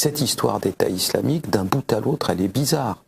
cette histoire d'État islamique, d'un bout à l'autre, elle est bizarre.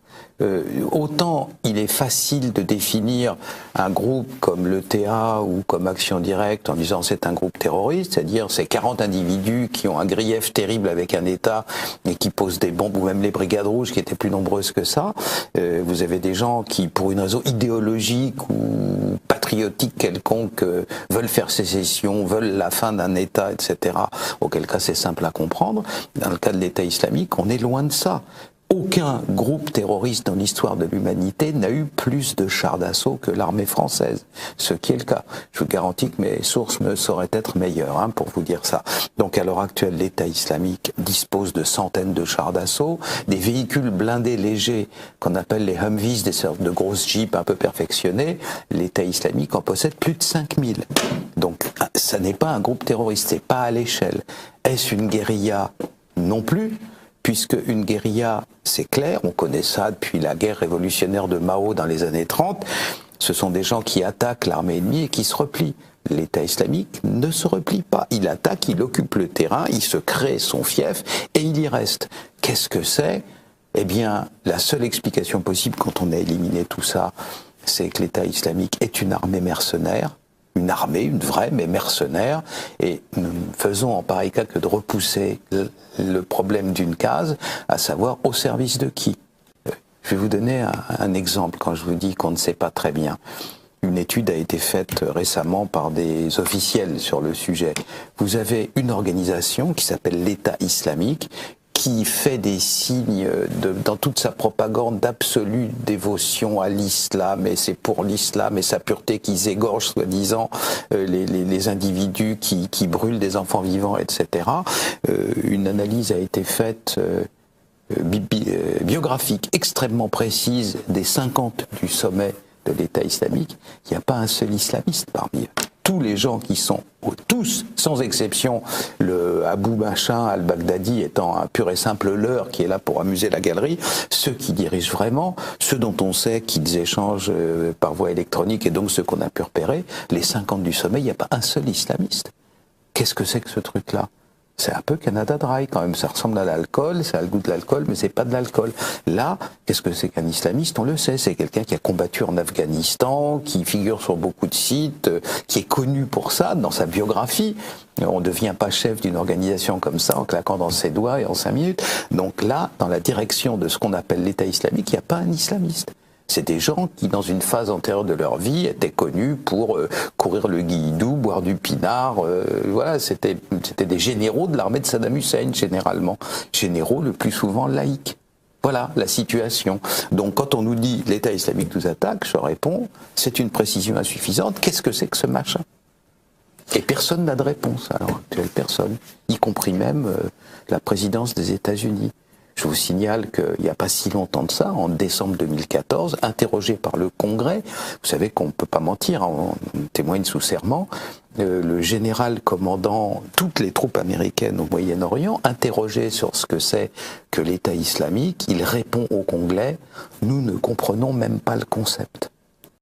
Autant il est facile de définir un groupe comme l'ETA ou comme Action Directe en disant c'est un groupe terroriste, c'est-à-dire c'est 40 individus qui ont un grief terrible avec un État et qui posent des bombes, ou même les Brigades Rouges qui étaient plus nombreuses que ça. Vous avez des gens qui, pour une raison idéologique ou patriotique quelconque, veulent faire sécession, veulent la fin d'un État, etc. Auquel cas c'est simple à comprendre. Dans le cas de l'État islamique, on est loin de ça. Aucun groupe terroriste dans l'histoire de l'humanité n'a eu plus de chars d'assaut que l'armée française, ce qui est le cas. Je vous garantis que mes sources me sauraient être meilleures pour vous dire ça. Donc à l'heure actuelle, l'État islamique dispose de centaines de chars d'assaut, des véhicules blindés légers qu'on appelle les Humvees, des sortes de grosses jeeps un peu perfectionnées. L'État islamique en possède plus de 5000. Donc ça n'est pas un groupe terroriste, c'est pas à l'échelle. Est-ce une guérilla? Non plus. Puisque une guérilla, c'est clair, on connaît ça depuis la guerre révolutionnaire de Mao dans les années 30, ce sont des gens qui attaquent l'armée ennemie et qui se replient. L'État islamique ne se replie pas. Il attaque, il occupe le terrain, il se crée son fief et il y reste. Qu'est-ce que c'est? Eh bien, la seule explication possible quand on a éliminé tout ça, c'est que l'État islamique est une armée mercenaire. Une armée, une vraie, mais mercenaire, et nous ne faisons en pareil cas que de repousser le problème d'une case, à savoir au service de qui. Je vais vous donner un exemple quand je vous dis qu'on ne sait pas très bien. Une étude a été faite récemment par des officiels sur le sujet. Vous avez une organisation qui s'appelle l'État islamique, qui fait des signes dans toute sa propagande d'absolue dévotion à l'islam, et c'est pour l'islam et sa pureté qu'ils égorgent soi-disant les individus qui brûlent des enfants vivants, etc. Une analyse a été faite biographique extrêmement précise des 50 du sommet de l'État islamique. Il n'y a pas un seul islamiste parmi eux. Tous les gens qui sont, tous, sans exception, le Abou Machin al-Baghdadi étant un pur et simple leurre qui est là pour amuser la galerie, ceux qui dirigent vraiment, ceux dont on sait qu'ils échangent par voie électronique et donc ceux qu'on a pu repérer, les 50 du sommet, il n'y a pas un seul islamiste. Qu'est-ce que c'est que ce truc-là? C'est un peu Canada Dry quand même, ça ressemble à l'alcool, ça a le goût de l'alcool, mais c'est pas de l'alcool. Là, qu'est-ce que c'est qu'un islamiste? On le sait, c'est quelqu'un qui a combattu en Afghanistan, qui figure sur beaucoup de sites, qui est connu pour ça dans sa biographie. On ne devient pas chef d'une organisation comme ça en claquant dans ses doigts et en 5 minutes. Donc là, dans la direction de ce qu'on appelle l'État islamique, il n'y a pas un islamiste. C'est des gens qui, dans une phase antérieure de leur vie, étaient connus pour courir le guilledou, boire du pinard. Voilà, c'était des généraux de l'armée de Saddam Hussein, généralement. Généraux le plus souvent laïcs. Voilà la situation. Donc quand on nous dit l'État islamique nous attaque, je réponds, c'est une précision insuffisante. Qu'est-ce que c'est que ce machin? Et personne n'a de réponse à l'heure actuelle, personne. Y compris même la présidence des États-Unis. Je vous signale qu'il n'y a pas si longtemps de ça, en décembre 2014, interrogé par le Congrès, vous savez qu'on ne peut pas mentir, on témoigne sous serment, le général commandant toutes les troupes américaines au Moyen-Orient, interrogé sur ce que c'est que l'État islamique, il répond au Congrès, nous ne comprenons même pas le concept.